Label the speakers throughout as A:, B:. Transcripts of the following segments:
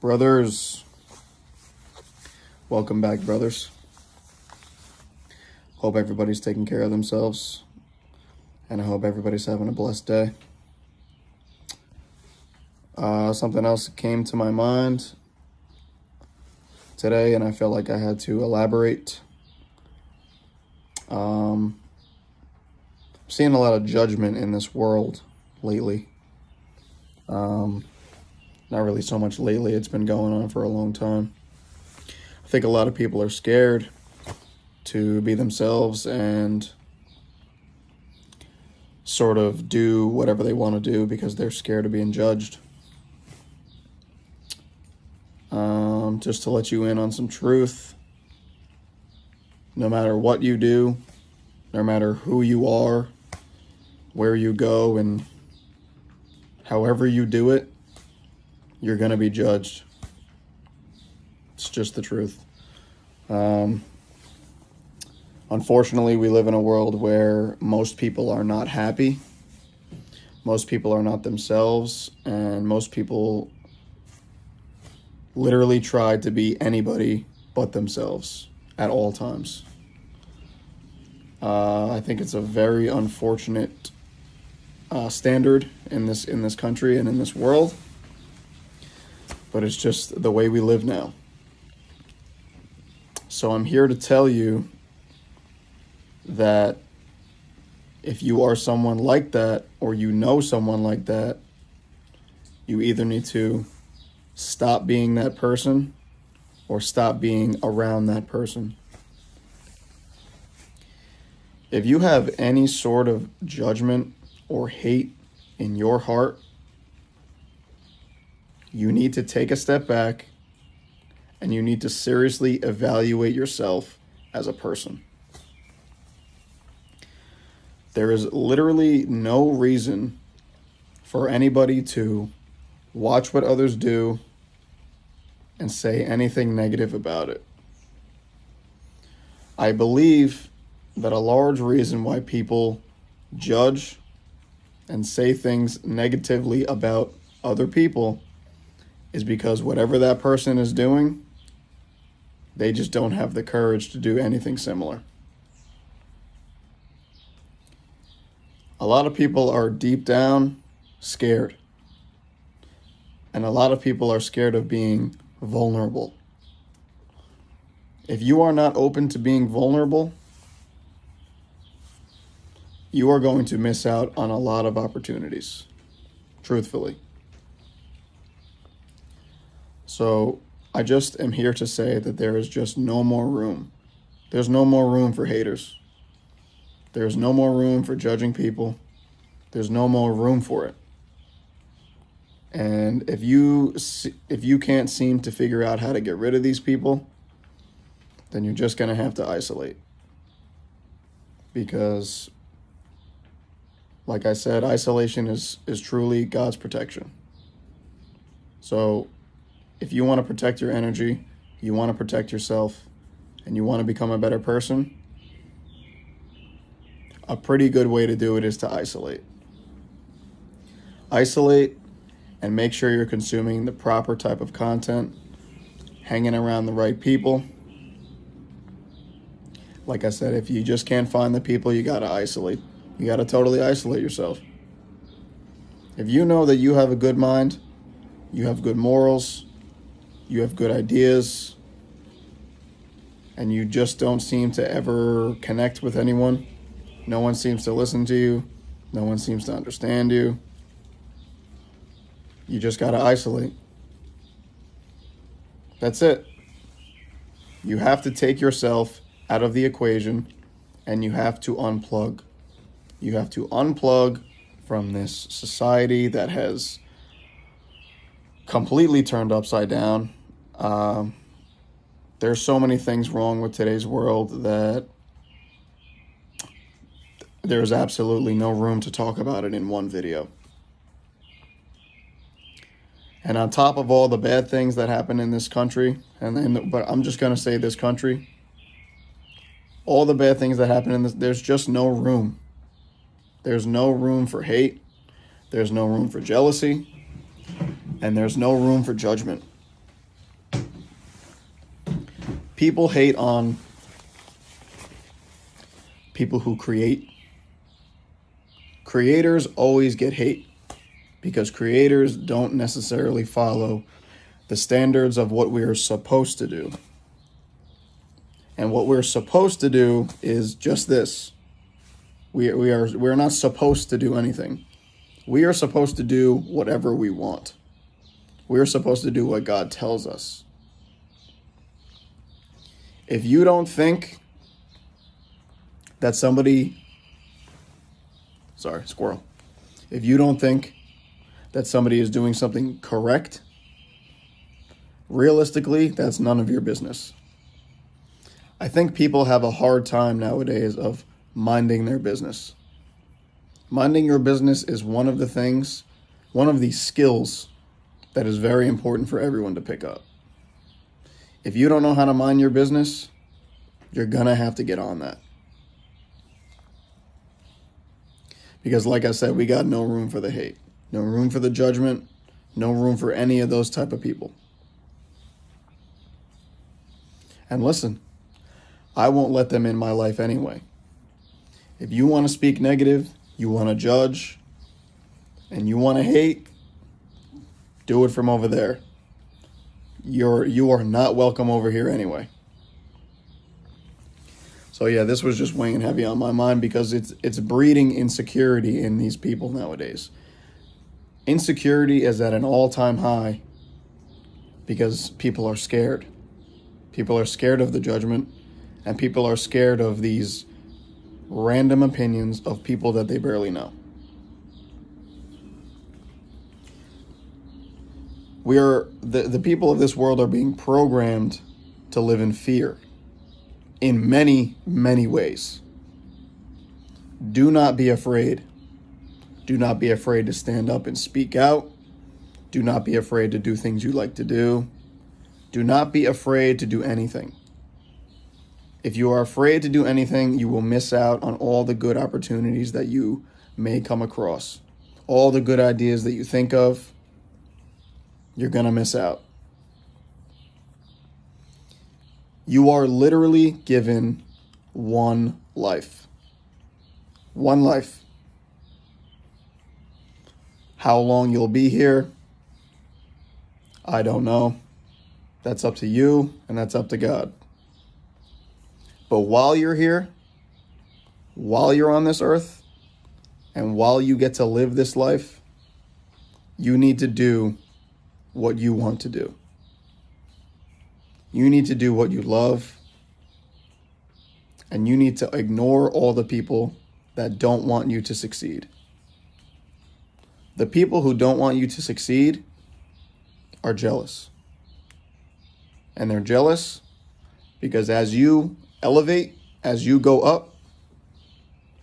A: Brothers, welcome back, brothers. Hope everybody's taking care of themselves, and I hope everybody's having a blessed day. Something else came to my mind today, and I felt like I had to elaborate. I'm seeing a lot of judgment in this world lately. Not really so much lately, it's been going on for a long time. I think a lot of people are scared to be themselves and sort of do whatever they want to do because they're scared of being judged. Just to let you in on some truth, no matter what you do, no matter who you are, where you go, and however you do it, you're going to be judged. It's just the truth. Unfortunately, we live in a world where most people are not happy. Most people are not themselves, and most people literally try to be anybody but themselves at all times. I think it's a very unfortunate standard in this country and in this world, but it's just the way we live now. So I'm here to tell you that if you are someone like that, or you know someone like that, you either need to stop being that person or stop being around that person. If you have any sort of judgment or hate in your heart, you need to take a step back and you need to seriously evaluate yourself as a person. There is literally no reason for anybody to watch what others do and say anything negative about it. I believe that a large reason why people judge and say things negatively about other people is because whatever that person is doing, they just don't have the courage to do anything similar. A lot of people are deep down scared. And a lot of people are scared of being vulnerable. If you are not open to being vulnerable, you are going to miss out on a lot of opportunities, truthfully. So I just am here to say that there is just no more room. There's no more room for haters. There's no more room for judging people. There's no more room for it. And if you can't seem to figure out how to get rid of these people, then you're just going to have to isolate. Because, like I said, isolation is truly God's protection. So if you want to protect your energy, you want to protect yourself, and you want to become a better person, a pretty good way to do it is to isolate. Isolate and make sure you're consuming the proper type of content, hanging around the right people. Like I said, if you just can't find the people, you got to isolate. You got to totally isolate yourself. If you know that you have a good mind, you have good morals, you have good ideas, and you just don't seem to ever connect with anyone, no one seems to listen to you, no one seems to understand you, you just got to isolate. That's it. You have to take yourself out of the equation, and you have to unplug. You have to unplug from this society that has completely turned upside down. There's so many things wrong with today's world that there's absolutely no room to talk about it in one video. And on top of all the bad things that happen in this country, but I'm just going to say this country, all the bad things that happen in this, there's just no room. There's no room for hate. There's no room for jealousy. And there's no room for judgment. People hate on people who create. Creators always get hate because creators don't necessarily follow the standards of what we are supposed to do. And what we're supposed to do is just this. We're not supposed to do anything. We are supposed to do whatever we want. We're supposed to do what God tells us. If you don't think that If you don't think that somebody is doing something correct, realistically, that's none of your business. I think people have a hard time nowadays of minding their business. Minding your business is one of the skills that is very important for everyone to pick up. If you don't know how to mind your business, you're going to have to get on that. Because like I said, we got no room for the hate, no room for the judgment, no room for any of those type of people. And listen, I won't let them in my life anyway. If you want to speak negative, you want to judge, and you want to hate, do it from over there. You are not welcome over here anyway. So yeah, this was just weighing heavy on my mind because it's breeding insecurity in these people nowadays. Insecurity is at an all-time high because people are scared. People are scared of the judgment, and people are scared of these random opinions of people that they barely know. The people of this world are being programmed to live in fear in many, many ways. Do not be afraid. Do not be afraid to stand up and speak out. Do not be afraid to do things you like to do. Do not be afraid to do anything. If you are afraid to do anything, you will miss out on all the good opportunities that you may come across. All the good ideas that you think of, you're going to miss out. You are literally given one life. One life. How long you'll be here, I don't know. That's up to you, and that's up to God. But while you're here, while you're on this earth, and while you get to live this life, you need to do what you want to do. You need to do what you love, and you need to ignore all the people that don't want you to succeed. The people who don't want you to succeed are jealous. And they're jealous because as you elevate, as you go up,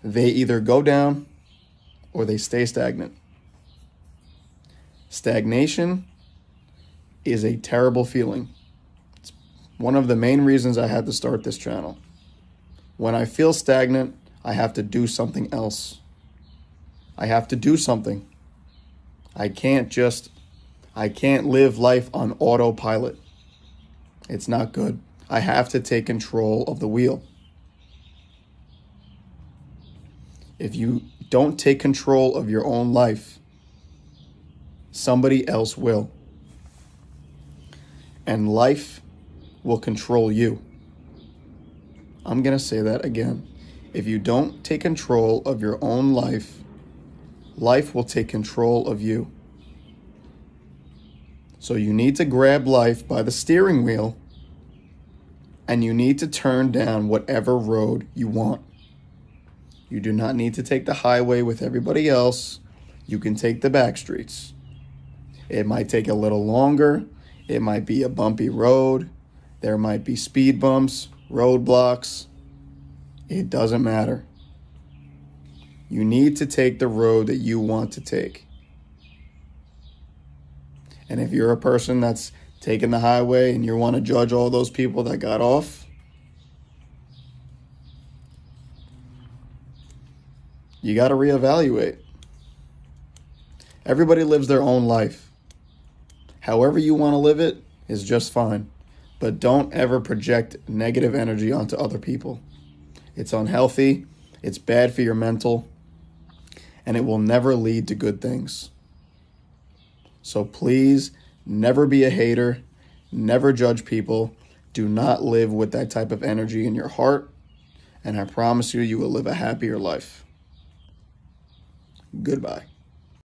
A: they either go down or they stay stagnant. Stagnation is a terrible feeling. It's one of the main reasons I had to start this channel. When I feel stagnant, I have to do something else. I have to do something. I can't live life on autopilot. It's not good. I have to take control of the wheel. If you don't take control of your own life, somebody else will. And life will control you. I'm going to say that again. If you don't take control of your own life, life will take control of you. So you need to grab life by the steering wheel, and you need to turn down whatever road you want. You do not need to take the highway with everybody else. You can take the back streets. It might take a little longer. It might be a bumpy road. There might be speed bumps, roadblocks. It doesn't matter. You need to take the road that you want to take. And if you're a person that's taking the highway and you want to judge all those people that got off, you got to reevaluate. Everybody lives their own life. However you want to live it is just fine. but don't ever project negative energy onto other people. It's unhealthy, it's bad for your mental, and it will never lead to good things. So please, never be a hater, never judge people. Do not live with that type of energy in your heart, and I promise you, you will live a happier life. Goodbye.